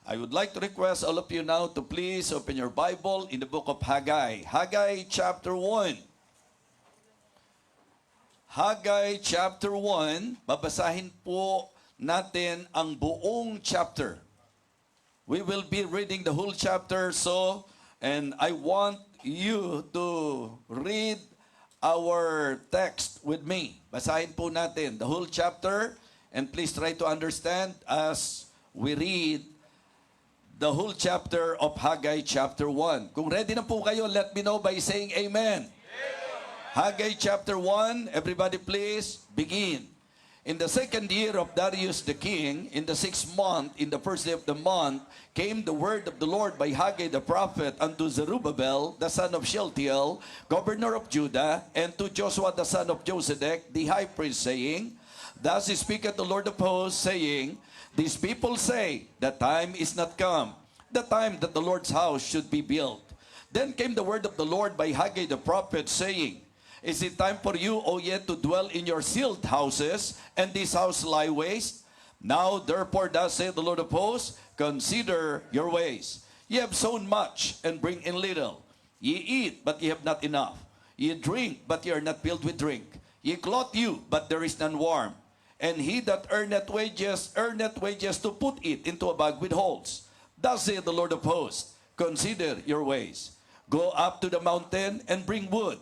I would like to request all of you now to please open your Bible in the book of Haggai. Haggai chapter 1. Haggai chapter 1, babasahin po natin ang buong chapter. We will be reading the whole chapter, and I want you to read our text with me. Basahin po natin the whole chapter, and please try to understand as we read the whole chapter of Haggai chapter 1. Kung ready na po kayo, let me know by saying amen. Haggai chapter 1, everybody please begin. In the second year of Darius the king, in the 6th month, in the first day of the month, came the word of the Lord by Haggai the prophet unto Zerubbabel, the son of Shealtiel, governor of Judah, and to Joshua the son of Josedek, the high priest, saying, Thus speaketh the Lord of hosts, saying, These people say, the time is not come, the time that the Lord's house should be built. Then came the word of the Lord by Haggai the prophet, saying, Is it time for you, O yet, to dwell in your sealed houses, and this house lie waste? Now therefore thus saith the Lord of hosts, Consider your ways. Ye have sown much, and bring in little. Ye eat, but ye have not enough. Ye drink, but ye are not filled with drink. Ye clothe you, but there is none warm. And he that earneth wages to put it into a bag with holes. Thus saith the Lord of hosts, Consider your ways. Go up to the mountain, and bring wood,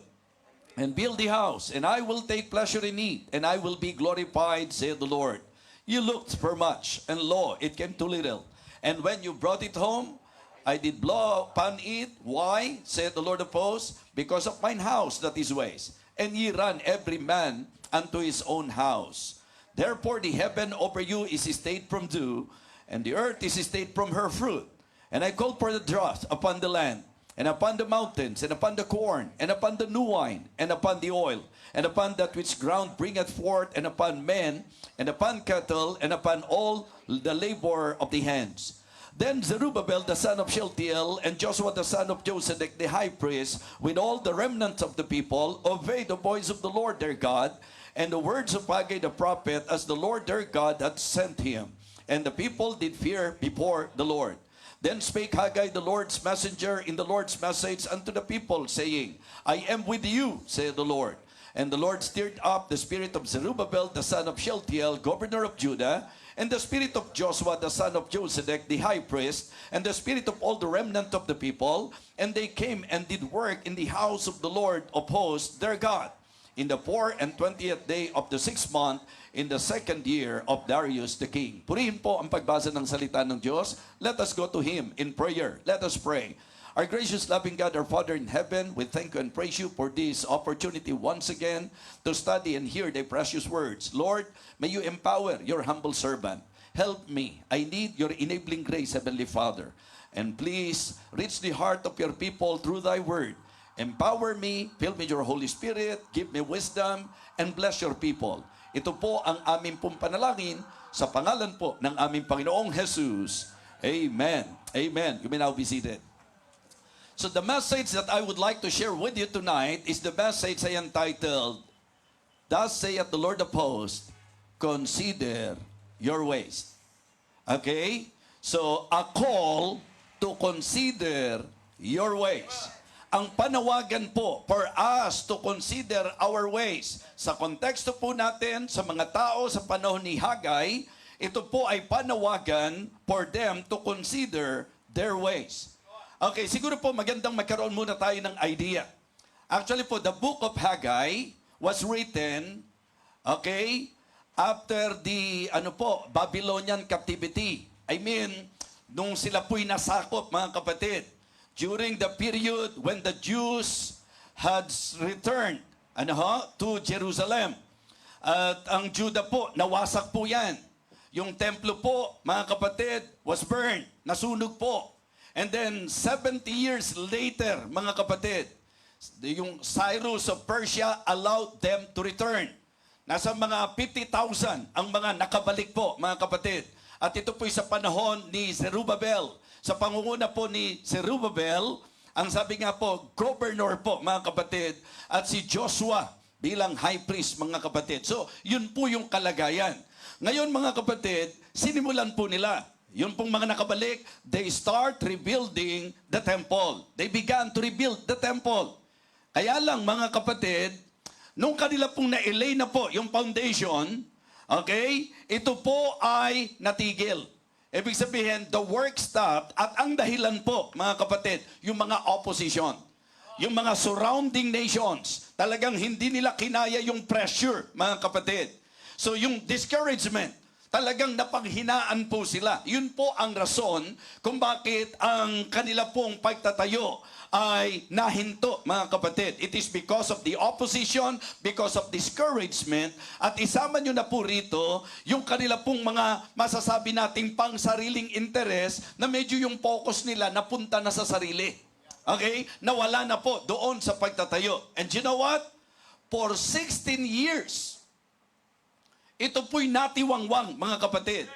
and build the house, and I will take pleasure in it, and I will be glorified, saith the Lord. You looked for much, and lo, it came to little. And when you brought it home, I did blow upon it. Why, saith the Lord of hosts? Because of mine house that is waste, and ye run every man unto his own house. Therefore the heaven over you is stayed from dew, and the earth is stayed from her fruit. And I called for the drought upon the land, and upon the mountains, and upon the corn, and upon the new wine, and upon the oil, and upon that which ground bringeth forth, and upon men, and upon cattle, and upon all the labor of the hands. Then Zerubbabel the son of Shealtiel, and Joshua the son of Josedek the high priest, with all the remnants of the people, obeyed the voice of the Lord their God, and the words of Haggai the prophet, as the Lord their God had sent him. And the people did fear before the Lord. Then spake Haggai the Lord's messenger in the Lord's message unto the people, saying, I am with you, saith the Lord. And the Lord stirred up the spirit of Zerubbabel the son of Shealtiel, governor of Judah, and the spirit of Joshua the son of Josedek the high priest, and the spirit of all the remnant of the people, and they came and did work in the house of the Lord of hosts their God, in the 24th day of the 6th month, in the 2nd year of Darius the king. Purihin po ang pagbasa ng salita ng Diyos. Let us go to Him in prayer. Let us pray. Our gracious loving God, our Father in heaven, we thank you and praise you for this opportunity once again to study and hear the precious words. Lord, may you empower your humble servant. Help me. I need your enabling grace, Heavenly Father. And please reach the heart of your people through thy word. Empower me, fill me with your Holy Spirit, give me wisdom, and bless your people. Ito po ang aming pong panalangin sa pangalan po ng aming Panginoong Jesus. Amen. Amen. You may now be seated. So the message that I would like to share with you tonight is the message I entitled, Thus saith the Lord of hosts, Consider your ways. Okay? So, a call to consider your ways. Ang panawagan po for us to consider our ways. Sa konteksto po natin, sa mga tao sa panahon ni Haggai, ito po ay panawagan for them to consider their ways. Okay, siguro po magandang magkaroon muna tayo ng idea. Actually po, the book of Haggai was written, okay, after the, Babylonian captivity. I mean, nung sila po'y nasakop, mga kapatid, during the period when the Jews had returned to Jerusalem. At ang Judah po, nawasak po yan. Yung templo po, mga kapatid, was burned. Nasunog po. And then, 70 years later, mga kapatid, yung Cyrus of Persia allowed them to return. Nasa mga 50,000 ang mga nakabalik po, mga kapatid. At ito po'y sa panahon ni Zerubbabel. Sa pangunguna po ni Zerubbabel, ang sabi nga po, governor po, mga kapatid, at si Joshua bilang high priest, mga kapatid. So, yun po yung kalagayan. Ngayon, mga kapatid, sinimulan po nila Yun pong mga nakabalik, they start rebuilding the temple. They began to rebuild the temple. Kaya lang mga kapatid, nung kanila pong na-lay na po yung foundation, okay, ito po ay natigil. Ibig sabihin, the work stopped at ang dahilan po, mga kapatid, yung mga opposition. Yung mga surrounding nations, talagang hindi nila kinaya yung pressure, mga kapatid. So yung discouragement, talagang napanghinaan po sila. Yun po ang rason kung bakit ang kanila pong pagtatayo ay nahinto, mga kapatid. It is because of the opposition, because of discouragement, at isama nyo na po rito yung kanila pong mga masasabi nating pang sariling interes na medyo yung focus nila napunta na sa sarili. Okay? Nawala na po doon sa pagtatayo. And you know what? For 16 years, ito po'y natiwangwang, mga kapatid.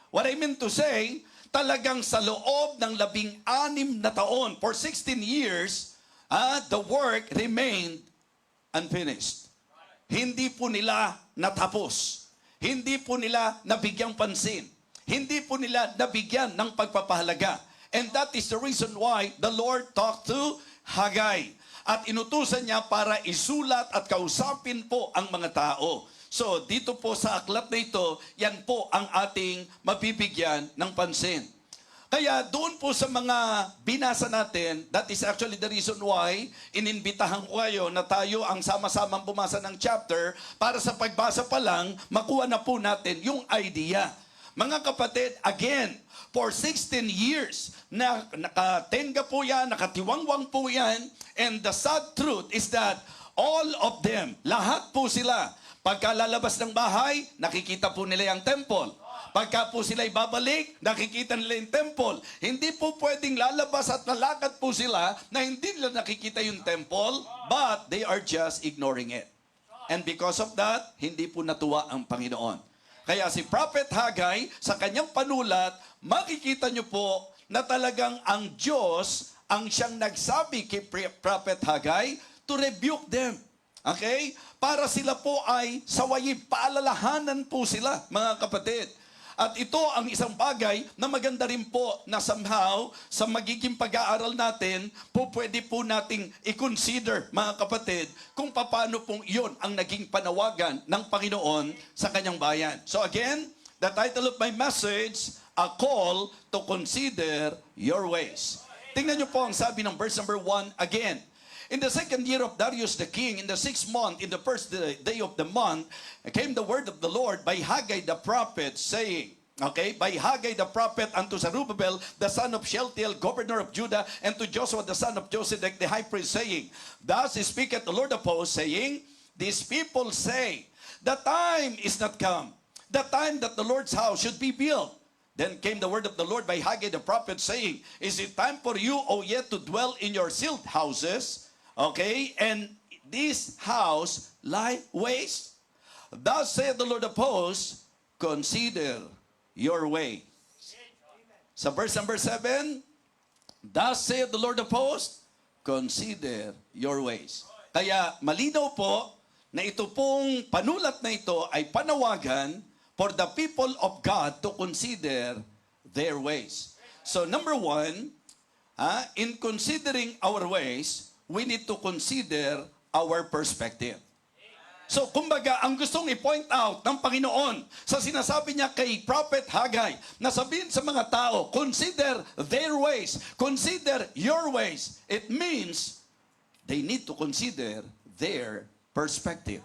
What I mean to say, talagang sa loob ng 16 na taon, for 16 years, the work remained unfinished. Hindi po nila natapos. Hindi po nila nabigyang pansin. Hindi po nila nabigyan ng pagpapahalaga. And that is the reason why the Lord talked to Haggai. At inutusan niya para isulat at kausapin po ang mga tao. So, dito po sa aklat na ito, yan po ang ating mabibigyan ng pansin. Kaya doon po sa mga binasa natin, that is actually the reason why ininbitahan ko kayo na tayo ang sama-samang bumasa ng chapter para sa pagbasa pa lang, makuha na po natin yung idea. Mga kapatid, again, for 16 years, nakatenga po yan, nakatiwangwang po yan, and the sad truth is that all of them, lahat po sila, pagka lalabas ng bahay, nakikita po nila yung temple. Pagka po sila ibabalik, nakikita nila yung temple. Hindi po pwedeng lalabas at nalakad po sila na hindi nila nakikita yung temple, but they are just ignoring it. And because of that, hindi po natuwa ang Panginoon. Kaya si Prophet Haggai, sa kanyang panulat, makikita nyo po na talagang ang Diyos ang siyang nagsabi kay Prophet Haggai to rebuke them. Okay? Para sila po ay sawayin, paalalahanan po sila, mga kapatid. At ito ang isang bagay na maganda rin po na somehow sa magiging pag-aaral natin, po pwede po nating i-consider, mga kapatid, kung paano pong iyon ang naging panawagan ng Panginoon sa kanyang bayan. So again, the title of my message, A Call to Consider Your Ways. Tingnan niyo po ang sabi ng verse number 1 again. In the second year of Darius the king, in the 6th month, in the first day of the month, came the word of the Lord by Haggai the prophet, saying, okay, by Haggai the prophet unto Zerubbabel, the son of Shealtiel, governor of Judah, and to Joshua the son of Josedek, the high priest, saying, Thus speaketh the Lord of hosts, saying, These people say, the time is not come, the time that the Lord's house should be built. Then came the word of the Lord by Haggai the prophet, saying, Is it time for you, O yet, to dwell in your sealed houses? Okay, and this house lie waste. Thus saith the Lord of hosts, consider your way. Sa verse number 7, Thus saith the Lord of hosts, consider your ways. Kaya malinaw po na ito pong panulat na ito ay panawagan for the people of God to consider their ways. So number 1, in considering our ways, we need to consider our perspective. So, kumbaga, ang gustong i-point out ng Panginoon sa sinasabi niya kay Prophet Haggai, na sabihin sa mga tao, consider their ways, consider your ways. It means they need to consider their perspective.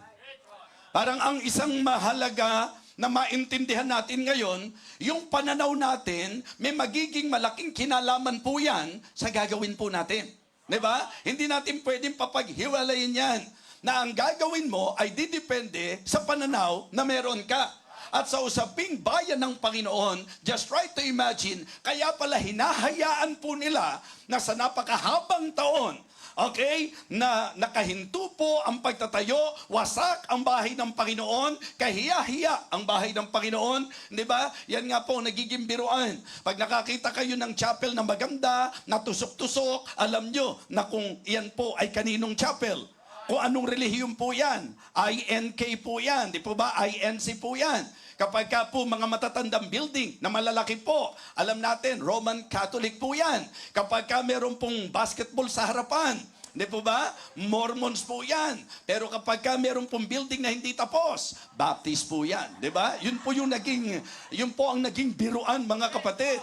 Parang ang isang mahalaga na maintindihan natin ngayon, yung pananaw natin, may magiging malaking kinalaman po yan sa gagawin po natin. Diba? Hindi natin pwedeng papaghiwalayin yan na ang gagawin mo ay didepende sa pananaw na meron ka. At sa usaping bayan ng Panginoon, just try to imagine, kaya pala hinahayaan po nila na sa napakahabang taon, okay, na nakahinto po ang pagtatayo, wasak ang bahay ng Panginoon, kahiya-hiya ang bahay ng Panginoon, di ba? Yan nga po nagiging biruan. Pag nakakita kayo ng chapel na maganda, natusok-tusok, alam nyo na kung yan po ay kaninong chapel. Kung anong relihiyon po yan, INK po yan, di po ba? INC po yan. Kapag ka po mga matatandang building na malalaki po, alam natin, Roman Catholic po yan. Kapag ka meron pong basketball sa harapan, hindi po ba? Mormons po yan. Pero kapag ka meron pong building na hindi tapos, Baptist po yan. Di ba? Yun po ang naging biruan, mga kapatid.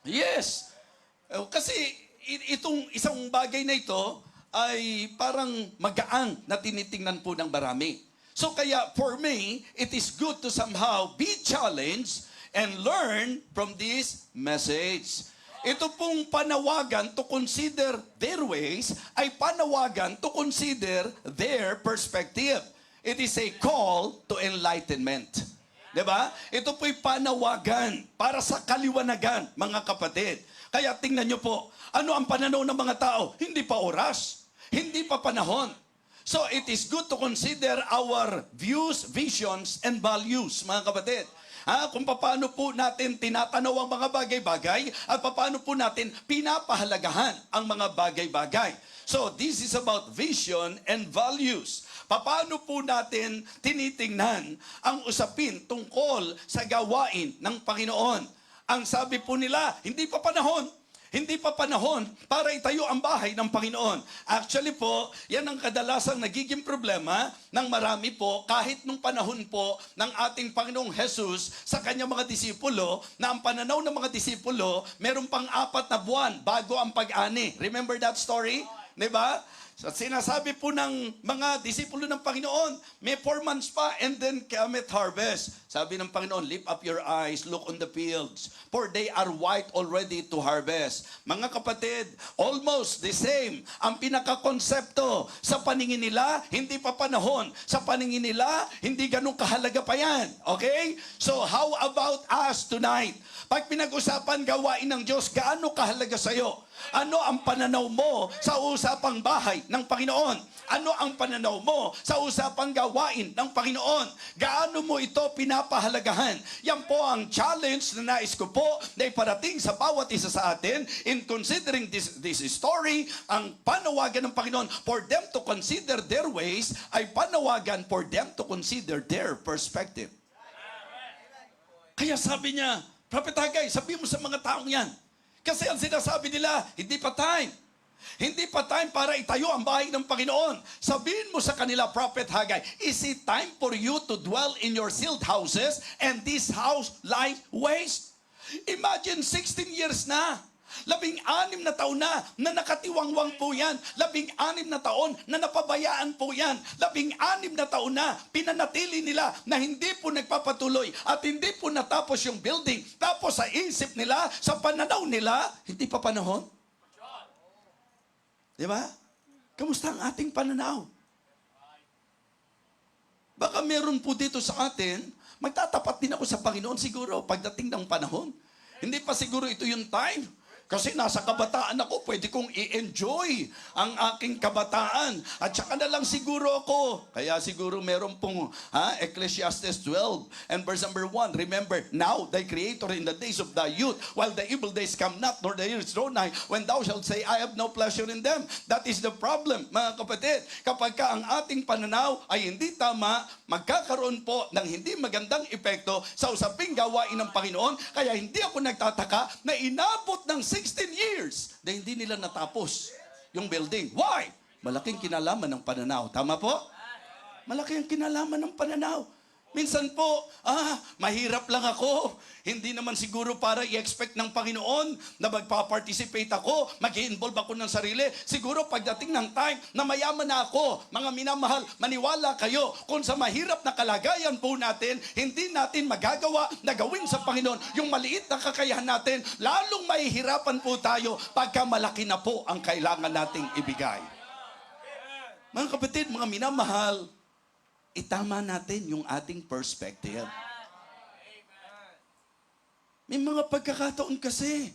Yes. Kasi itong isang bagay na ito ay parang magaang na tinitingnan po ng marami. So kaya for me, it is good to somehow be challenged and learn from this message. Ito pong panawagan to consider their ways ay panawagan to consider their perspective. It is a call to enlightenment. Diba? Ito po'y panawagan para sa kaliwanagan, mga kapatid. Kaya tingnan nyo po, ano ang pananaw ng mga tao? Hindi pa oras. Hindi pa panahon. So it is good to consider our views, visions, and values, mga kapatid. Kung paano po natin tinatanaw ang mga bagay-bagay at paano po natin pinapahalagahan ang mga bagay-bagay. So this is about vision and values. Paano po natin tinitingnan ang usapin tungkol sa gawain ng Panginoon? Ang sabi po nila, hindi pa panahon. Hindi pa panahon para itayo ang bahay ng Panginoon. Actually po, yan ang kadalasang nagiging problema ng marami po kahit nung panahon po ng ating Panginoong Jesus sa kanyang mga disipulo na ang pananaw ng mga disipulo meron pang 4 na buwan bago ang pag-ani. Remember that story? Diba? So, sinasabi po ng mga disipulo ng Panginoon, may 4 months pa and then cometh harvest. Sabi ng Panginoon, lift up your eyes, look on the fields, for they are white already to harvest. Mga kapatid, almost the same. Ang pinakakonsepto sa paningin nila, hindi pa panahon. Sa paningin nila, hindi ganun kahalaga pa yan. Okay? So how about us tonight? Pag pinag-usapan gawain ng Diyos, gaano kahalaga sa'yo? Ano ang pananaw mo sa usapang bahay ng Panginoon? Ano ang pananaw mo sa usapang gawain ng Panginoon? Gaano mo ito pinapahalagahan? Yan po ang challenge na nais ko po na iparating sa bawat isa sa atin in considering this story. Ang panawagan ng Panginoon for them to consider their ways ay panawagan for them to consider their perspective. Kaya sabi niya, Prophet Haggai, sabihin mo sa mga taong yan, kasi ang sinasabi nila, hindi pa time. Hindi pa time para itayo ang bahay ng Panginoon. Sabihin mo sa kanila, Prophet Haggai, is it time for you to dwell in your sealed houses and this house lie waste? Imagine 16 years na. 16 na taon na nakatiwangwang po yan. 16 na taon na napabayaan po yan. 16 na taon na pinanatili nila na hindi po nagpapatuloy at hindi po natapos yung building. Tapos sa isip nila, sa pananaw nila, hindi pa panahon. Di ba? Kamusta ang ating pananaw? Baka meron po dito sa atin, magtatapat din ako sa Panginoon siguro pagdating ng panahon. Hindi pa siguro ito yung time. Kasi nasa kabataan ako, pwede kong i-enjoy ang aking kabataan. At saka na lang siguro ako. Kaya siguro meron pong Ecclesiastes 12 and verse number 1. Remember, now thy Creator in the days of thy youth, while the evil days come not, nor the years draw nigh, when thou shalt say, I have no pleasure in them. That is the problem, mga kapatid. Kapag ka ang ating pananaw ay hindi tama, magkakaroon po ng hindi magandang epekto sa usaping gawain ng Panginoon. Kaya hindi ako nagtataka na inabot ng 16 years na hindi nila natapos yung building. Why? Malaking kinalaman ng pananaw. Tama po? Malaki ang kinalaman ng pananaw. Minsan po, mahirap lang ako. Hindi naman siguro para i-expect ng Panginoon na magpa-participate ako, mag-i-involve ako ng sarili. Siguro pagdating ng time na mayaman na ako, mga minamahal, maniwala kayo kung sa mahirap na kalagayan po natin, hindi natin magagawa na gawin sa Panginoon yung maliit na kakayahan natin, lalong mahihirapan po tayo pagka malaki na po ang kailangan nating ibigay. Mga kapatid, mga minamahal, itama natin yung ating perspective. May mga pagkakataon kasi.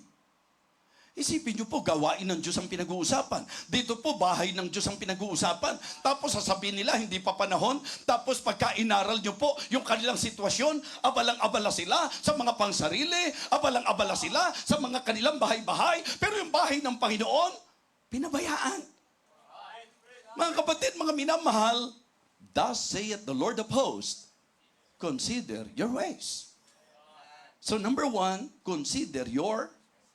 Isipin nyo po, gawain ng Diyos ang pinag-uusapan. Dito po, bahay ng Diyos ang pinag-uusapan. Tapos sasabihin nila, hindi pa panahon. Tapos pagka inaral nyo po yung kanilang sitwasyon, abalang-abala sila sa mga pangsarili, abalang-abala sila sa mga kanilang bahay-bahay. Pero yung bahay ng Panginoon, pinabayaan. Mga kapatid, mga minamahal, thus saith the Lord of hosts, consider your ways. So number one, consider your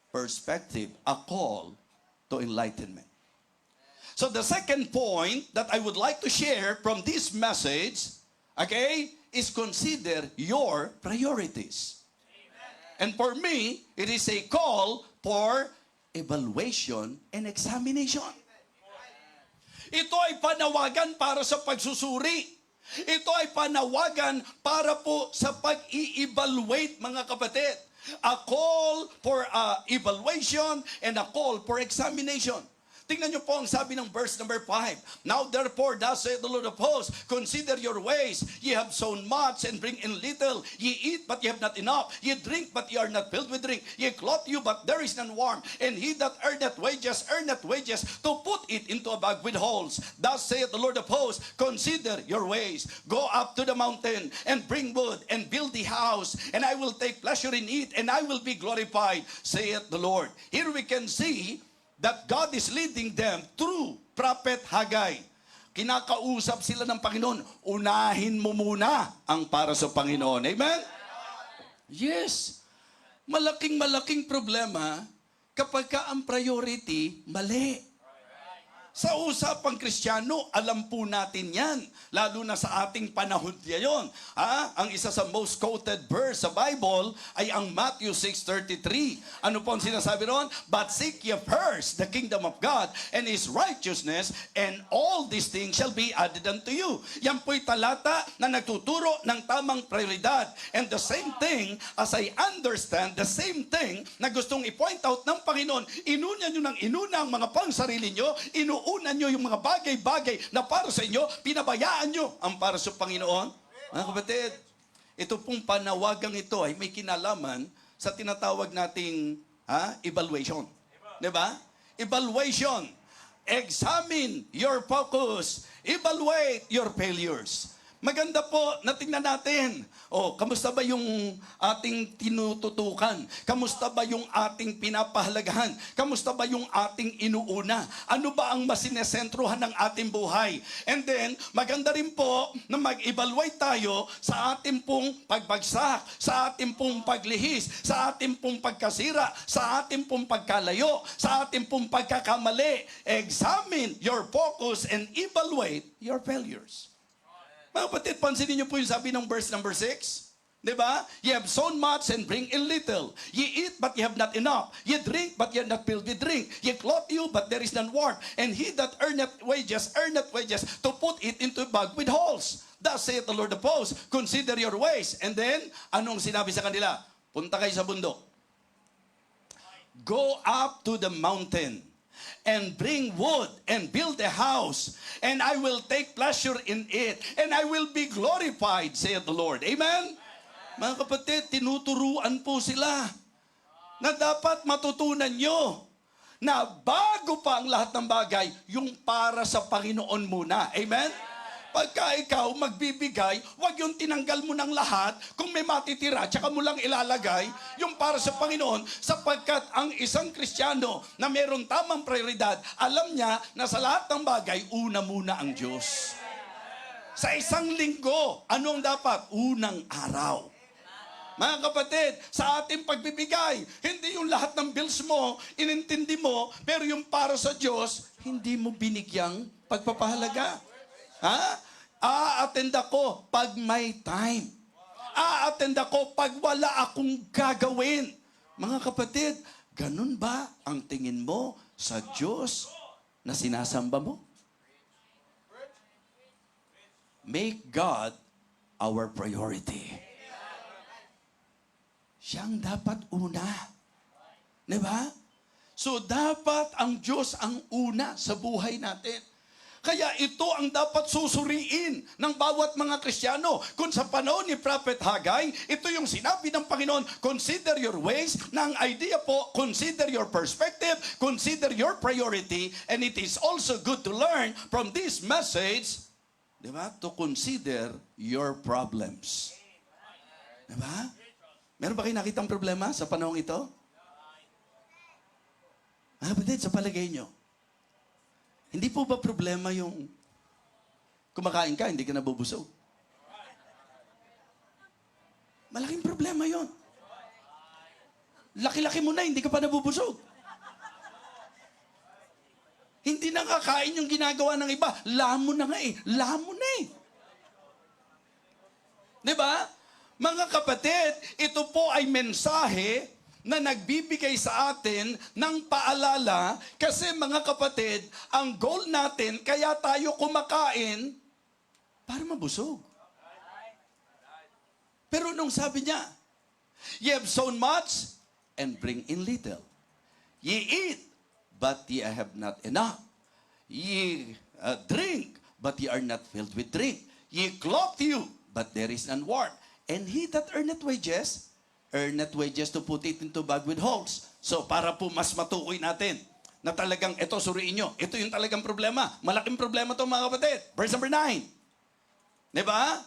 perspective, a call to enlightenment. So the second point that I would like to share from this message, okay, is consider your priorities. And for me, it is a call for evaluation and examination. Ito ay panawagan para sa pagsusuri. Ito ay panawagan para po sa pag-i-evaluate, mga kapatid. A call for evaluation and a call for examination. Tingnan niyo po ang sabi ng verse number 5. Now therefore, thus saith the Lord of hosts, consider your ways. Ye have sown much and bring in little. Ye eat, but ye have not enough. Ye drink, but ye are not filled with drink. Ye clothe you, but there is none warm. And he that earneth wages to put it into a bag with holes. Thus saith the Lord of hosts, consider your ways. Go up to the mountain and bring wood and build the house. And I will take pleasure in it, and I will be glorified, saith the Lord. Here we can see that God is leading them through Prophet Haggai. Kinakausap sila ng Panginoon, unahin mo muna ang para sa Panginoon. Amen? Yes. Malaking problema kapag ka ang priority mali. Sa usapang Kristiyano, alam po natin yan. Lalo na sa ating panahon ngayon. Ang isa sa most quoted verse sa Bible ay ang Matthew 6:33. Ano po ang sinasabi ron? But seek ye first the kingdom of God and His righteousness, and all these things shall be added unto you. Yan po'y talata na nagtuturo ng tamang prioridad. And the same thing, as I understand, the same thing na gustong i-point out ng Panginoon, inuna nyo ng inuna ang mga pangsarili nyo, inuuna nyo yung mga bagay-bagay na para sa inyo, pinabayaan nyo ang para sa Panginoon. Mga kapatid, ito pong panawagang ito ay may kinalaman sa tinatawag nating evaluation. Diba? Evaluation. Examine your focus. Evaluate your failures. Maganda po na tingnan natin. Kamusta ba yung ating tinututukan? Kamusta ba yung ating pinapahalagahan? Kamusta ba yung ating inuuna? Ano ba ang masinesentruhan ng ating buhay? And then, maganda rin po na mag-evaluate tayo sa ating pong pagbagsak, sa ating pong paglihis, sa ating pong pagkasira, sa ating pong pagkalayo, sa ating pong pagkakamali. Examine your focus and evaluate your failures. Mga kapatid, pansinin niyo po yung sabi ng verse number 6. Diba? Ye have sown much and bring in little. Ye eat, but ye have not enough. Ye drink, but ye are not filled with drink. Ye clothe you, but there is none warm. And he that earneth wages to put it into a bag with holes. Thus saith the Lord of hosts, consider your ways. And then, anong sinabi sa kanila? Punta kayo sa bundok. Go up to the mountain and bring wood and build a house, and I will take pleasure in it, and I will be glorified, saith the Lord. Amen? Mga kapatid, tinuturuan po sila na dapat matutunan nyo na bago pa ang lahat ng bagay, yung para sa Panginoon muna. Amen? Pagka ikaw magbibigay, wag yung tinanggal mo ng lahat, kung may matitira, tsaka mo lang ilalagay, yung para sa Panginoon, sapagkat ang isang Kristiyano na mayroong tamang prioridad, alam niya na sa lahat ng bagay, una muna ang Diyos. Sa isang linggo, anong dapat? Unang araw. Mga kapatid, sa ating pagbibigay, hindi yung lahat ng bills mo, inintindi mo, pero yung para sa Diyos, hindi mo binigyang pagpapahalaga. A-attend ako pag may time. A-attend ako pag wala akong gagawin. Mga kapatid, ganun ba ang tingin mo sa Diyos na sinasamba mo? Make God our priority. Siyang dapat una. Diba? So dapat ang Diyos ang una sa buhay natin. Kaya ito ang dapat susuriin ng bawat mga Kristiyano. Kung sa panahon ni Prophet Haggai, ito yung sinabi ng Panginoon, consider your ways, na ang idea po, consider your perspective, consider your priority, and it is also good to learn from this message, di ba, to consider your problems. Di ba? Meron ba kayo nakitang problema sa panahon ito? Kapatid, sa palagay nyo, hindi po ba problema yung kumakain ka, hindi ka nabubusog? Malaking problema yon. Laki-laki mo na, hindi ka pa nabubusog. Hindi nakakain yung ginagawa ng iba. Lamon na nga eh. Lamon na eh. Diba? Mga kapatid, ito po ay mensahe na nagbibigay sa atin ng paalala kasi mga kapatid, ang goal natin, kaya tayo kumakain para mabusog. Pero nung sabi niya, ye have sown much and bring in little. Ye eat, but ye have not enough. Ye drink, but ye are not filled with drink. Ye clothe you, but there is none warm. And he that earneth wages to put it into bag with holes. So para po mas matukoy natin na talagang ito, suriin nyo. Ito yung talagang problema. Malaking problema to mga kapatid. Verse number 9. Diba?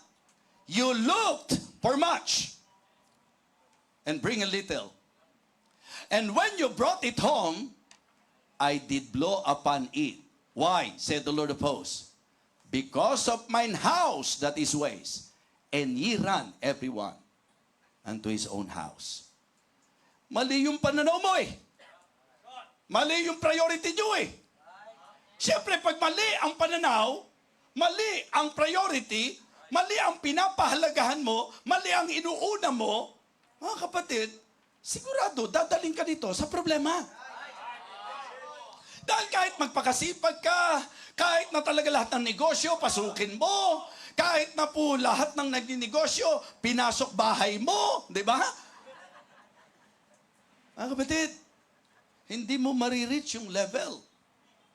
You looked for much and bring a little. And when you brought it home, I did blow upon it. Why? Said the Lord of hosts. Because of mine house that is waste, and ye run everyone unto his own house. Mali yung pananaw mo eh. Mali yung priority nyo eh. Siyempre, pag mali ang pananaw, mali ang priority, mali ang pinapahalagahan mo, mali ang inuuna mo, mga kapatid, sigurado, dadaling ka dito sa problema. Dahil kahit magpakasipag ka, kahit na talaga lahat ng negosyo, pasukin mo, kahit na po lahat ng nagninegosyo, pinasok bahay mo, di ba? Mga kapatid, hindi mo marireach yung level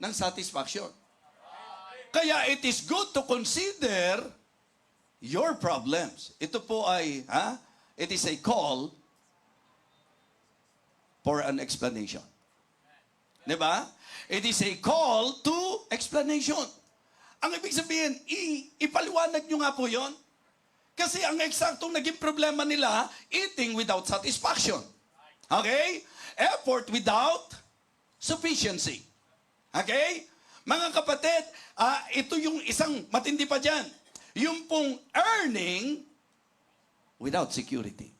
ng satisfaction. Kaya it is good to consider your problems. Ito po ay, it is a call for an explanation. Di ba? It is a call to explanation. Ang ibig sabihin, ipaliwanag nyo nga po yon. Kasi ang eksaktong naging problema nila, eating without satisfaction. Okay? Effort without sufficiency. Okay? Mga kapatid, ito yung isang matindi pa dyan. Yung pong earning without security.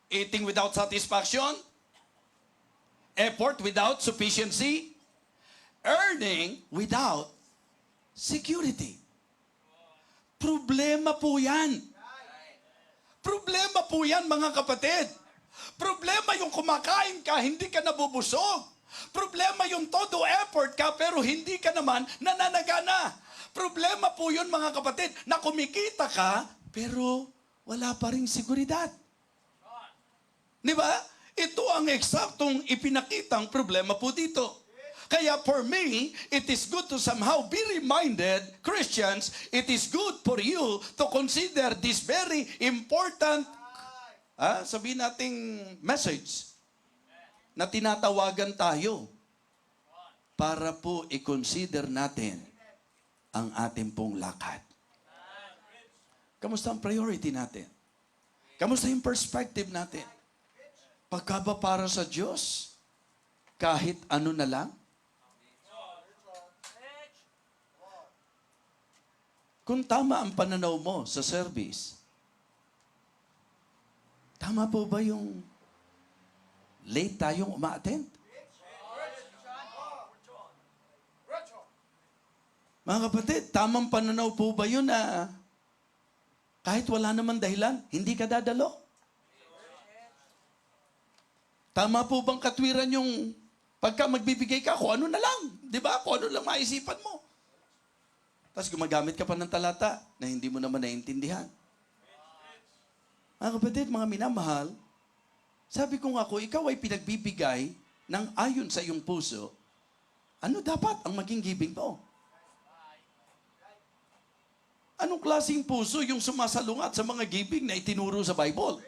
Eating without satisfaction, effort without sufficiency, earning without security. Problema po yan. Problema po yan, mga kapatid. Problema yung kumakain ka, hindi ka nabubusog. Problema yung todo effort ka, pero hindi ka naman nananagana. Problema po yun, mga kapatid, na kumikita ka, pero wala pa rin seguridad. Di ba? Ito ang eksaktong ipinakitang problema po dito. Kaya for me, it is good to somehow be reminded, Christians, it is good for you to consider this very important, sabihin nating message, na tinatawagan tayo para po i-consider natin ang ating pong lakad. Kamusta ang priority natin? Kamusta yung perspective natin? Pagka ba para sa Diyos, kahit ano na lang? Kung tama ang pananaw mo sa service, tama po ba yung late tayong uma-attend? Mga kapatid, tamang pananaw po ba yun na kahit wala naman dahilan, hindi ka dadalo? Tama po bang katwiran yung pagka magbibigay ka, kung ano na lang, di ba? Kung ano lang maisipan mo. Tapos gumagamit ka pa ng talata na hindi mo naman naiintindihan. Mga kapatid, mga minamahal, sabi ko nga ako, ikaw ay pinagbibigay ng ayon sa iyong puso, ano dapat ang maging giving mo? Anong klaseng puso yung sumasalungat sa mga giving na itinuro sa Bible?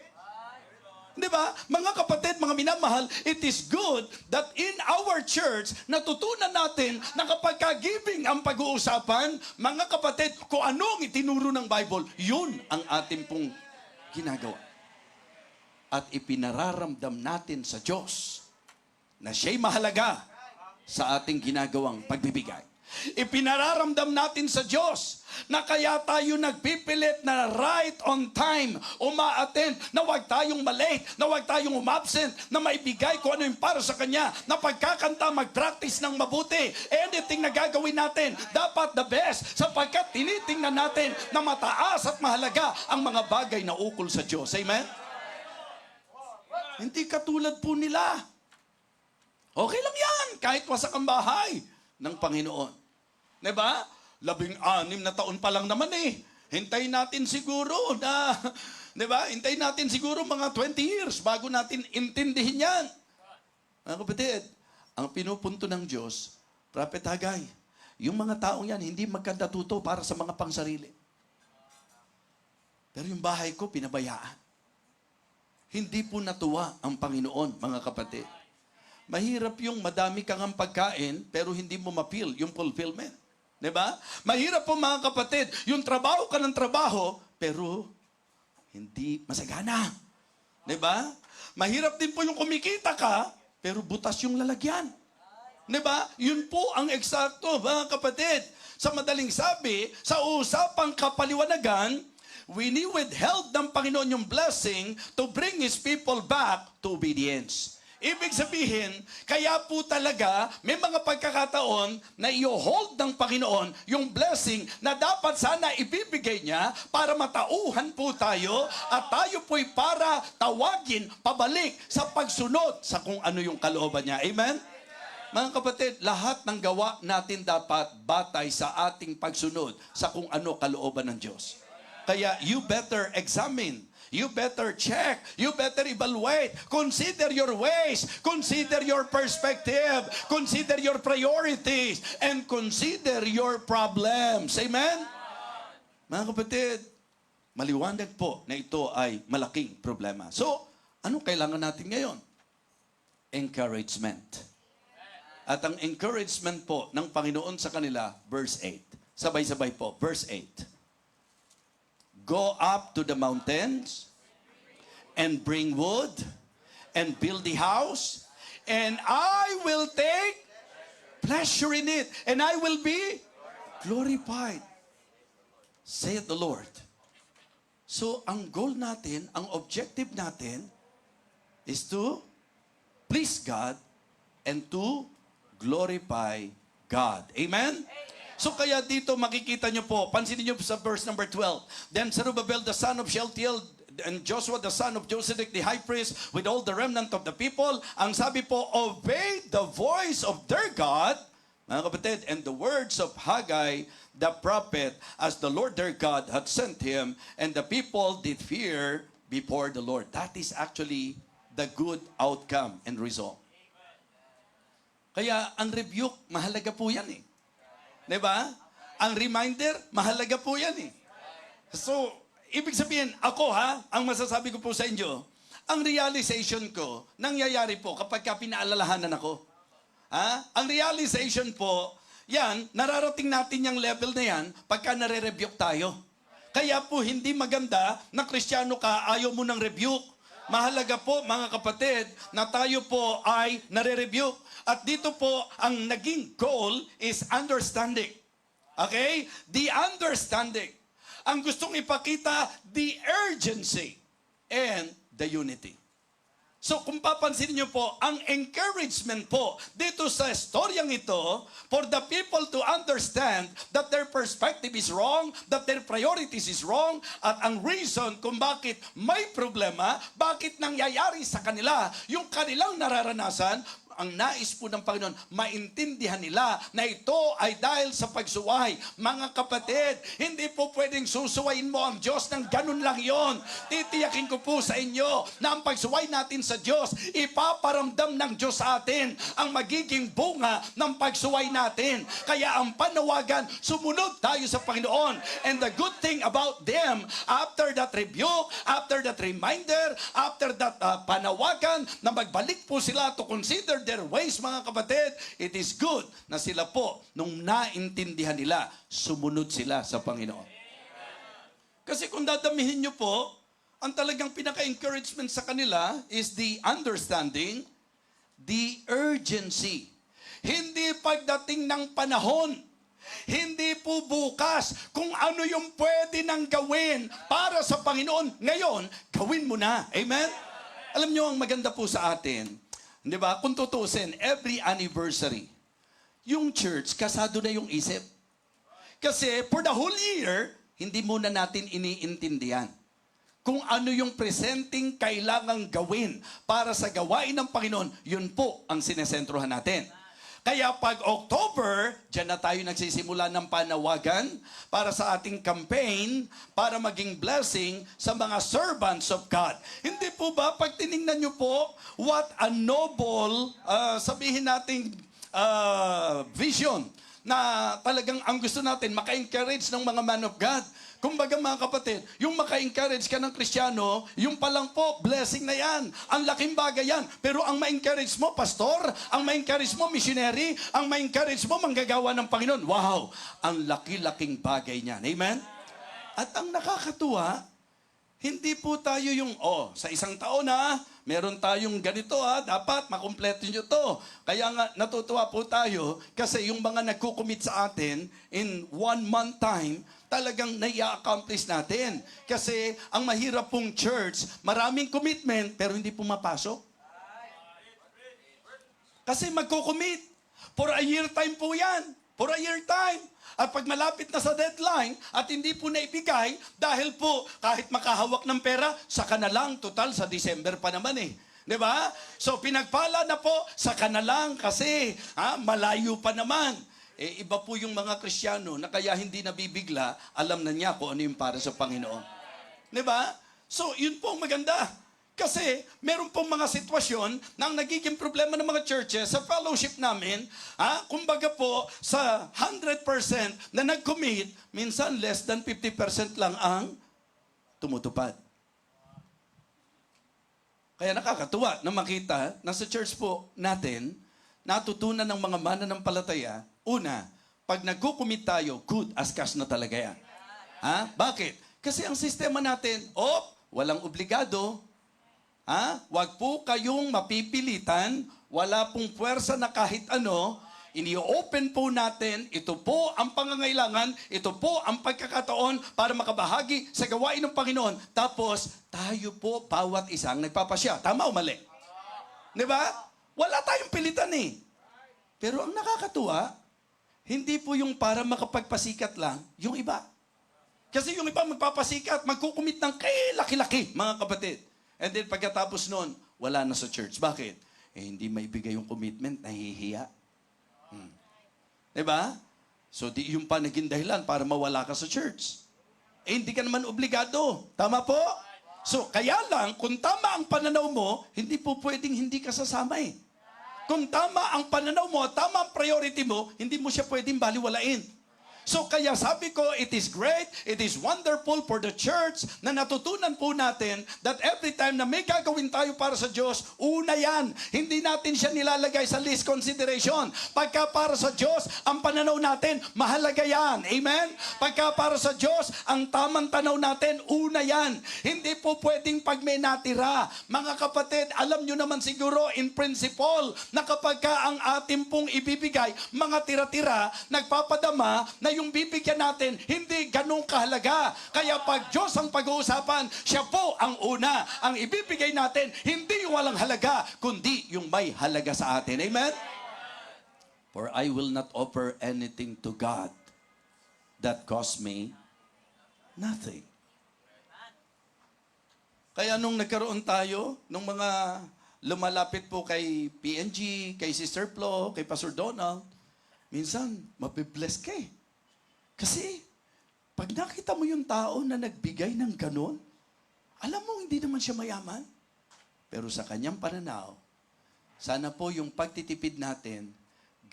Di ba? Mga kapatid, mga minamahal, it is good that in our church, natutunan natin na kapag ka-giving ang pag-uusapan, mga kapatid, kung anong itinuro ng Bible, yun ang ating pong ginagawa. At ipinararamdam natin sa Diyos na siya'y mahalaga sa ating ginagawang pagbibigay. Ipinararamdam natin sa Diyos na kaya tayo nagpipilit na right on time, uma-attend, na huwag tayong malate, na huwag tayong umabsent, na maibigay kung ano yung para sa Kanya, na pagkakanta, mag-practice ng mabuti. Anything na gagawin natin, dapat the best, sapagkat tinitingnan natin na mataas at mahalaga ang mga bagay na ukol sa Diyos. Amen? Hindi katulad po nila. Okay lang yan, kahit wasak ang bahay ng Panginoon. Diba? 16 na taon pa lang naman eh. Hintayin natin siguro na, diba? Hintayin natin siguro mga 20 years bago natin intindihin yan. Mga kapatid, ang pinupunto ng Diyos, Prophet Haggai, yung mga taong yan, hindi magkandatuto para sa mga pangsarili. Pero yung bahay ko, pinabayaan. Hindi po natuwa ang Panginoon, mga kapatid. Mahirap yung madami kang ang pagkain, pero hindi mo mapil yung fulfillment. Diba? Mahirap po mga kapatid, yung trabaho ka ng trabaho, pero hindi masagana. Diba? Mahirap din po yung kumikita ka, pero butas yung lalagyan. Diba? Yun po ang eksakto, mga kapatid. Sa madaling sabi, sa usapang kapaliwanagan, withheld ng Panginoon yung blessing to bring His people back to obedience. Ibig sabihin, kaya po talaga may mga pagkakataon na i-hold ng Panginoon yung blessing na dapat sana ibibigay niya para matauhan po tayo at tayo po'y para tawagin pabalik sa pagsunod sa kung ano yung kalooban niya. Amen? Mga kapatid, lahat ng gawa natin dapat batay sa ating pagsunod sa kung ano kalooban ng Diyos. Kaya you better examine. You better check. You better evaluate. Consider your ways. Consider your perspective. Consider your priorities. And consider your problems. Amen? Mga kapatid, maliwanag po na ito ay malaking problema. So, anong kailangan natin ngayon? Encouragement. At ang encouragement po ng Panginoon sa kanila, verse 8. Sabay-sabay po, verse 8. Go up to the mountains and bring wood and build the house, and I will take pleasure in it, and I will be glorified, saith the Lord. So, ang goal natin, ang objective natin, is to please God and to glorify God. Amen? So kaya dito makikita nyo po, pansinin nyo sa verse number 12. Then Zerubbabel the son of Shealtiel and Joshua the son of Josedek the high priest with all the remnant of the people, ang sabi po, obey the voice of their God, mga kapatid, and the words of Haggai the prophet, as the Lord their God had sent him, and the people did fear before the Lord. That is actually the good outcome and result. Kaya ang rebuke, mahalaga po yan eh. Diba? Ang reminder, mahalaga po yan eh. So, ibig sabihin, ako ang masasabi ko po sa inyo, ang realization ko, nangyayari po kapag pinaalalahanan ako. Ang realization po, yan, nararating natin yung level na yan pagka nare-rebuke tayo. Kaya po, hindi maganda na Kristiyano ka, ayaw mo ng rebuke. Mahalaga po, mga kapatid, na tayo po ay nare-rebuke. At dito po, ang naging goal is understanding. Okay? The understanding. Ang gustong ipakita, the urgency and the unity. So kung papansin niyo po, ang encouragement po dito sa storyang ito, for the people to understand that their perspective is wrong, that their priorities is wrong, at ang reason kung bakit may problema, bakit nangyayari sa kanila, yung kanilang nararanasan, ang nais po ng Panginoon, maintindihan nila na ito ay dahil sa pagsuway. Mga kapatid, hindi po pwedeng susuwayin mo ang Diyos ng ganun lang yon. Titiyakin ko po sa inyo na ang pagsuway natin sa Diyos, ipaparamdam ng Diyos sa atin ang magiging bunga ng pagsuway natin. Kaya ang panawagan, sumunod tayo sa Panginoon. And the good thing about them, after that rebuke, after that reminder, after that panawagan, na magbalik po sila to consider their ways, mga kapatid, it is good na sila po, nung naintindihan nila, sumunod sila sa Panginoon. Kasi kung dadamihin nyo po, ang talagang pinaka-encouragement sa kanila is the understanding, the urgency. Hindi pagdating ng panahon Hindi po bukas kung ano yung pwede nang gawin para sa Panginoon. Ngayon, gawin mo na. Amen? Alam nyo, ang maganda po sa atin, di ba? Kung tutusin, every anniversary, yung church, kasado na yung isip. Kasi for the whole year, hindi muna natin iniintindihan kung ano yung presenting kailangang gawin para sa gawain ng Panginoon, yun po ang sinesentrohan natin. Kaya pag October, dyan na tayo nagsisimula ng panawagan para sa ating campaign para maging blessing sa mga servants of God. Hindi po ba, pag tinignan nyo po, what a noble, sabihin natin, vision na talagang ang gusto natin, maka-encourage ng mga man of God. Kumbaga mga kapatid, yung maka-encourage ka ng Kristiyano, yung palang po, blessing na yan. Ang laking bagay yan. Pero ang ma-encourage mo, pastor, ang ma-encourage mo, missionary, ang ma-encourage mo, manggagawa ng Panginoon. Wow! Ang laki-laking bagay niyan. Amen? At ang nakakatuwa, hindi po tayo yung, sa isang taon meron tayong ganito dapat makumpleto nyo to. Kaya nga natutuwa po tayo kasi yung mga nagkukumit sa atin in 1 month time, talagang nai-accomplish natin. Kasi ang mahirap pong church, maraming commitment pero hindi pumapasok. Kasi magkukumit. For a year time po yan. For a year time. At pag malapit na sa deadline at hindi po naibigay, dahil po kahit makahawak ng pera, saka na lang, total sa December pa naman eh. Di ba? So pinagpala na po, saka na lang kasi malayo pa naman. Iba po yung mga Kristiyano na kaya hindi nabibigla, alam na niya kung ano yung para sa Panginoon. Di ba? So yun po ang maganda. Kasi meron pong mga sitwasyon na ang nagiging problema ng mga churches sa fellowship namin, kumbaga po sa 100% na nag-commit, minsan less than 50% lang ang tumutupad. Kaya nakakatuwa na makita na sa church po natin, natutunan ng mga mananampalataya, una, pag nag-commit tayo, good as cash na talaga yan. Bakit? Kasi ang sistema natin, walang obligado, wag po kayong mapipilitan, wala pong puwersa na kahit ano, ini-open po natin, ito po ang pangangailangan, ito po ang pagkakataon para makabahagi sa gawain ng Panginoon. Tapos, tayo po, bawat isang nagpapasya. Tama o mali? Di ba? Wala tayong pilitan eh. Pero ang nakakatuwa, hindi po yung para makapagpasikat lang, yung iba. Kasi yung iba magpapasikat, magkukumit ng laki-laki, mga kapatid. And then pagkatapos nun, wala na sa church. Bakit? Hindi maibigay yung commitment, nahihiya. Diba? So yung pa naging dahilan para mawala ka sa church. Hindi ka naman obligado. Tama po? So kaya lang, kung tama ang pananaw mo, hindi po pwedeng hindi ka sasama eh. Kung tama ang pananaw mo, tama ang priority mo, hindi mo siya pwedeng baliwalain. So kaya sabi ko, it is great, it is wonderful for the church na natutunan po natin that every time na may gagawin tayo para sa Diyos, una yan. Hindi natin siya nilalagay sa least consideration. Pagka para sa Diyos, ang pananaw natin, mahalaga yan. Amen? Pagka para sa Diyos, ang tamang tanaw natin, una yan. Hindi po pwedeng pag may natira. Mga kapatid, alam nyo naman siguro in principle na kapag ka ang ating pong ibibigay, mga tira-tira, nagpapadama na yung bibigyan natin, hindi ganun kahalaga. Kaya pag Diyos ang pag-uusapan, siya po ang una. Ang ibibigay natin, hindi yung walang halaga, kundi yung may halaga sa atin. Amen? For I will not offer anything to God that costs me nothing. Kaya nung nagkaroon tayo, nung mga lumalapit po kay PNG, kay Sister Flo, kay Pastor Donald, minsan, mabibless ka eh. Kasi, pag nakita mo yung tao na nagbigay ng ganon, alam mo, hindi naman siya mayaman. Pero sa kanyang pananaw, sana po yung pagtitipid natin,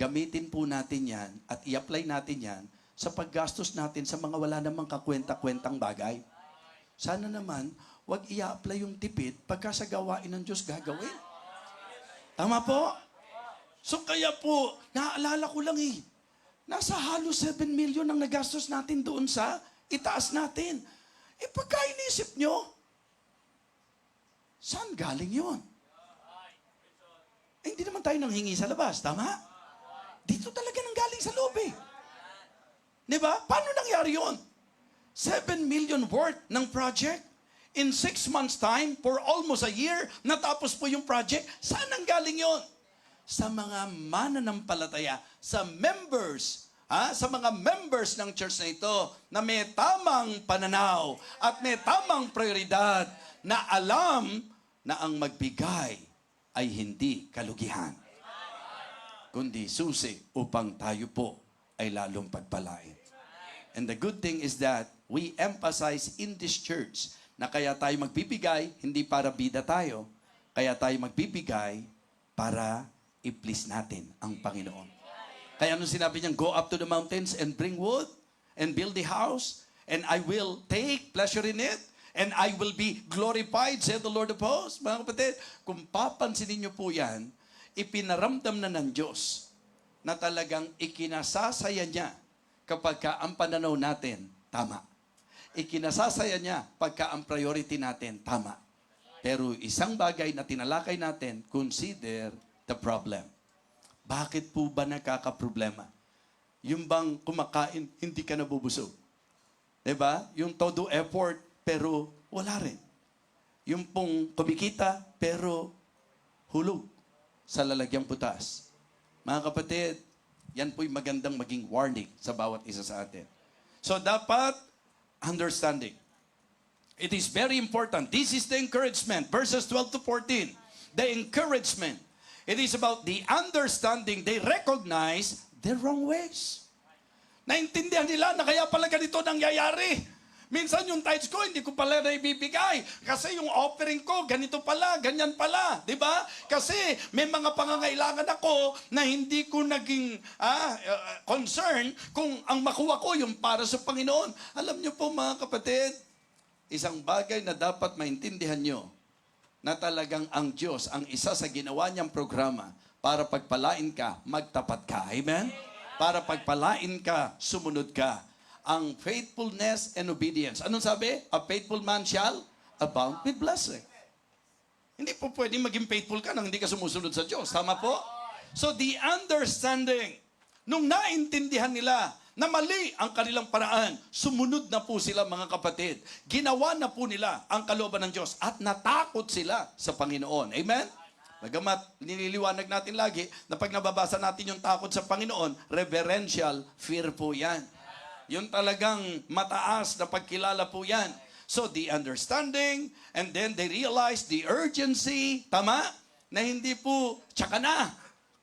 gamitin po natin yan at i-apply natin yan sa paggastos natin sa mga wala namang kakwenta-kwentang bagay. Sana naman, wag i-apply yung tipid pagka sa gawain ng Diyos gagawin. Tama po? So kaya po, naaalala ko lang nasa halos 7 million ang nagastos natin doon sa itaas natin. Pagka inisip nyo, saan galing yun? Hindi naman tayo nanghingi sa labas, tama? Dito talaga nang galing sa loob eh. Di ba? Paano nangyari yun? 7 million worth ng project. In 6 months time, for almost a year, natapos po yung project. Saan ang galing yon? Sa mga mananampalataya, sa members, sa mga members ng church na ito na may tamang pananaw at may tamang prioridad na alam na ang magbigay ay hindi kalugihan, kundi susi upang tayo po ay lalong pagpalain. And the good thing is that we emphasize in this church na kaya tayo magbibigay, hindi para bida tayo, kaya tayo magbibigay para i-please natin ang Panginoon. Kaya nung sinabi niyang, go up to the mountains and bring wood and build the house, and I will take pleasure in it, and I will be glorified, said the Lord of hosts. Mga kapatid, kung papansinin niyo po yan, ipinaramdam na ng Diyos na talagang ikinasasaya niya kapag ka ang pananaw natin tama. Ikinasasaya niya pagka ang priority natin tama. Pero isang bagay na tinalakay natin, consider the problem. Bakit po ba nakakaproblema? Yung bang kumakain, hindi ka nabubusog. Diba? Yung todo effort, pero wala rin. Yung pong kumikita, pero hulog sa lalagyang butas. Mga kapatid, yan po'y magandang maging warning sa bawat isa sa atin. So dapat, understanding. It is very important. This is the encouragement. Verses 12 to 14. The encouragement. It is about the understanding. They recognize their wrong ways. Naintindihan nila na kaya pala ganito nangyayari. Minsan yung tithes ko, hindi ko pala naibibigay. Kasi yung offering ko, ganito pala, ganyan pala. Di ba? Kasi may mga pangangailangan ako na hindi ko naging concern kung ang makuha ko yung para sa Panginoon. Alam niyo po mga kapatid, isang bagay na dapat maintindihan nyo, na talagang ang Diyos, ang isa sa ginawa niyang programa para pagpalain ka, magtapat ka. Amen? Para pagpalain ka, sumunod ka. Ang faithfulness and obedience. Anong sabi? A faithful man shall abound with blessing. Hindi po pwedeng maging faithful ka nang hindi ka sumusunod sa Diyos. Tama po? So the understanding, nung naintindihan nila na mali ang kanilang paraan, sumunod na po sila mga kapatid. Ginawa na po nila ang kalooban ng Diyos at natakot sila sa Panginoon. Amen? Bagamat nililiwanag natin lagi na pag nababasa natin yung takot sa Panginoon, reverential fear po yan. Yung talagang mataas na pagkilala po yan. So the understanding, and then they realize the urgency, tama? Na hindi po, tsaka na.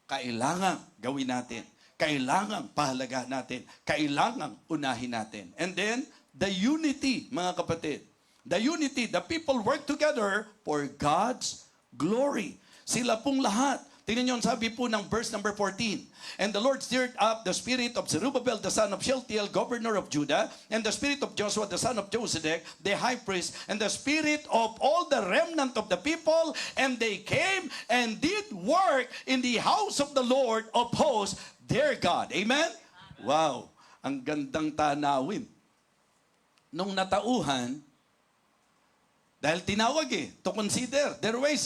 Kailangan gawin natin. Kailangan pahalagahan natin. Kailangan unahin natin. And then, the unity, mga kapatid. The unity, the people work together for God's glory. Sila pong lahat. Tingnan nyo, sabi po ng verse number 14. And the Lord stirred up the spirit of Zerubbabel, the son of Shealtiel, governor of Judah, and the spirit of Joshua, the son of Josedek, the high priest, and the spirit of all the remnant of the people, and they came and did work in the house of the Lord of hosts, their God. Amen? Wow! Ang gandang tanawin. Nung natauhan, dahil tinawag to consider their ways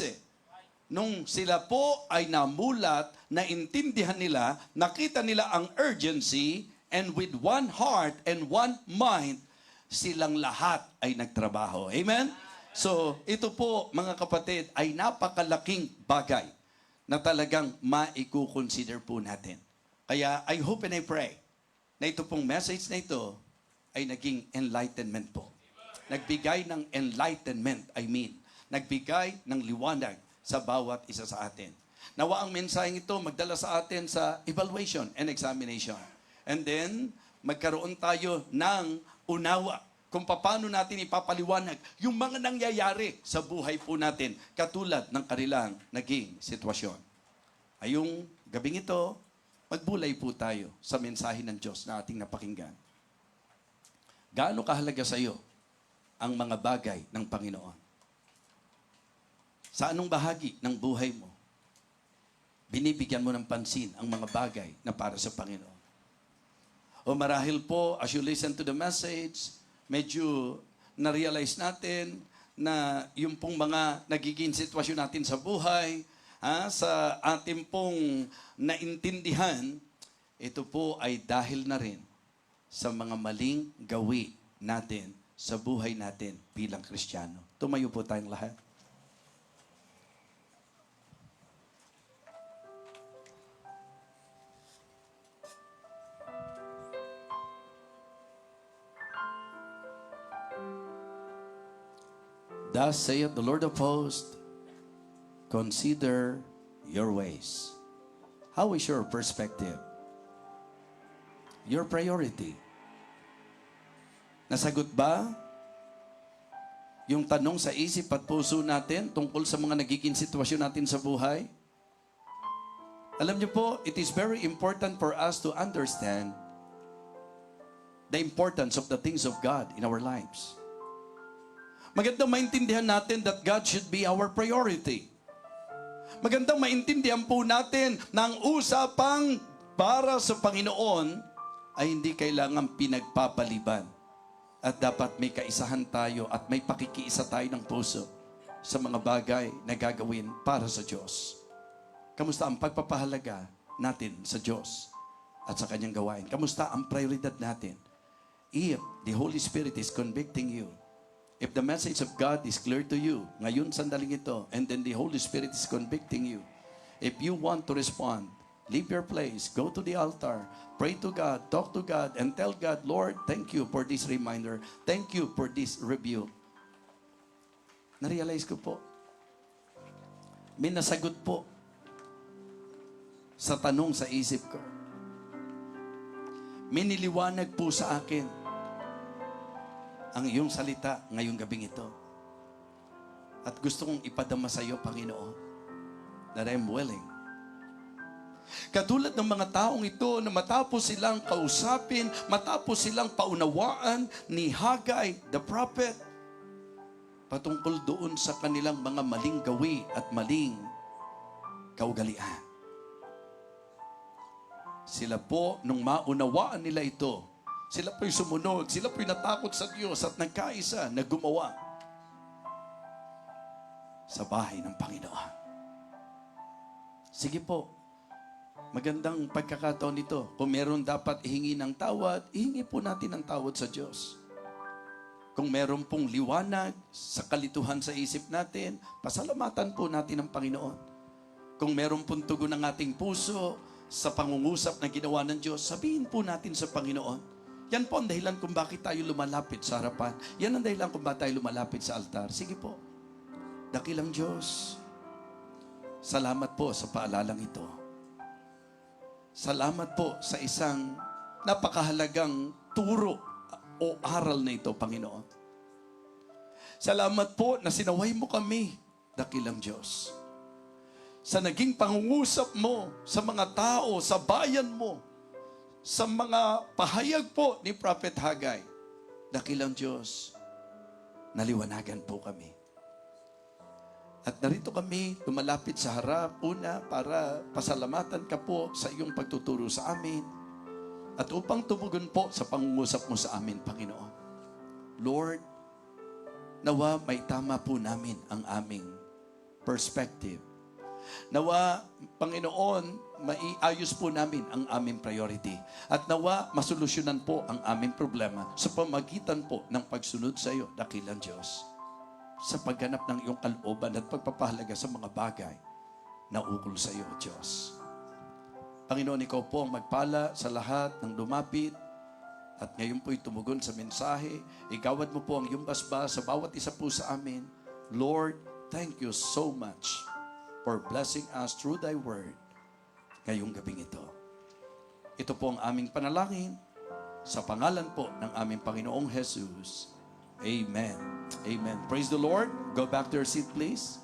Nung sila po ay namulat, naintindihan nila, nakita nila ang urgency, and with one heart and one mind, silang lahat ay nagtrabaho. Amen? So, ito po, mga kapatid, ay napakalaking bagay na talagang maikukonsider po natin. Kaya, I hope and I pray na ito pong message na ito ay naging enlightenment po. Nagbigay ng enlightenment, nagbigay ng liwanag sa bawat isa sa atin. Nawa ang mensaheng ito magdala sa atin sa evaluation and examination. And then, magkaroon tayo ng unawa kung paano natin ipapaliwanag yung mga nangyayari sa buhay po natin katulad ng kanilang naging sitwasyon. Ayong gabing ito, magbulay po tayo sa mensahe ng Diyos na ating napakinggan. Gaano kahalaga sa iyo ang mga bagay ng Panginoon? Sa anong bahagi ng buhay mo, binibigyan mo ng pansin ang mga bagay na para sa Panginoon? O marahil po, as you listen to the message, medyo na-realize natin na yung pong mga nagiging sitwasyon natin sa buhay, sa ating pong naintindihan, ito po ay dahil na rin sa mga maling gawi natin sa buhay natin bilang Kristiyano. Tumayo po tayong lahat. Thus saith the Lord of hosts, consider your ways. How is your perspective? Your priority. Nasagot ba yung tanong sa isip at puso natin tungkol sa mga nagiging sitwasyon natin sa buhay? Alam niyo po, it is very important for us to understand the importance of the things of God in our lives. Magandang maintindihan natin that God should be our priority. Magandang maintindihan po natin na ang usapang para sa Panginoon ay hindi kailangan pinagpapaliban. At dapat may kaisahan tayo at may pakikiisa tayo ng puso sa mga bagay na gagawin para sa Diyos. Kamusta ang pagpapahalaga natin sa Diyos at sa Kanyang gawain? Kamusta ang prioridad natin? If the Holy Spirit is convicting you, if the message of God is clear to you, ngayon sandaling ito, and then the Holy Spirit is convicting you, if you want to respond, leave your place, go to the altar, pray to God, talk to God, and tell God, Lord, thank you for this reminder. Thank you for this review. Narealize ko po, may nasagot po sa tanong sa isip ko. May niliwanag po sa akin ang iyong salita ngayong gabing ito. At gusto kong ipadama sa iyo, Panginoon, that I am willing. Katulad ng mga taong ito na matapos silang kausapin, matapos silang paunawaan ni Haggai, the prophet, patungkol doon sa kanilang mga maling gawi at maling kaugalian. Sila po, nung maunawaan nila ito, sila po'y sumunod, sila po'y natakot sa Diyos at nagkaisa na gumawa sa bahay ng Panginoon. Sige po, magandang pagkakataon ito. Kung meron dapat ihingi ng tawad, ihingi po natin ng tawad sa Diyos. Kung meron pong liwanag sa kalituhan sa isip natin, pasalamatan po natin ang Panginoon. Kung meron pong tugon ng ating puso sa pangungusap na ginawa ng Diyos, sabihin po natin sa Panginoon. Yan po ang dahilan kung bakit tayo lumalapit sa harapan. Yan ang dahilan kung bakit tayo lumalapit sa altar. Sige po. Dakilang Diyos, salamat po sa paalalang ito. Salamat po sa isang napakahalagang turo o aral na ito, Panginoon. Salamat po na sinaway mo kami, dakilang Diyos. Sa naging pangungusap mo sa mga tao, sa bayan mo, sa mga pahayag po ni Prophet Haggai, dakilang Diyos, naliwanagan po kami. At narito kami, lumalapit sa harap, una, para pasalamatan ka po sa iyong pagtuturo sa amin, at upang tumugon po sa pangungusap mo sa amin, Panginoon. Lord, nawa may tama po namin ang aming perspective. Nawa, Panginoon, maiayos po namin ang aming priority. At nawa, masolusyonan po ang aming problema sa pamagitan po ng pagsunod sa iyo, dakilang Diyos, sa pagganap ng iyong kalooban at pagpapahalaga sa mga bagay na ukol sa iyo, Diyos. Panginoon, ikaw po ang magpala sa lahat ng lumapit at ngayon po'y tumugon sa mensahe. Igawad mo po ang iyong basbas sa bawat isa po sa amin. Lord, thank you so much for blessing us through thy word ngayong gabing ito. Ito po ang aming panalangin sa pangalan po ng aming Panginoong Jesus. Amen. Amen. Praise the Lord. Go back to your seat, please.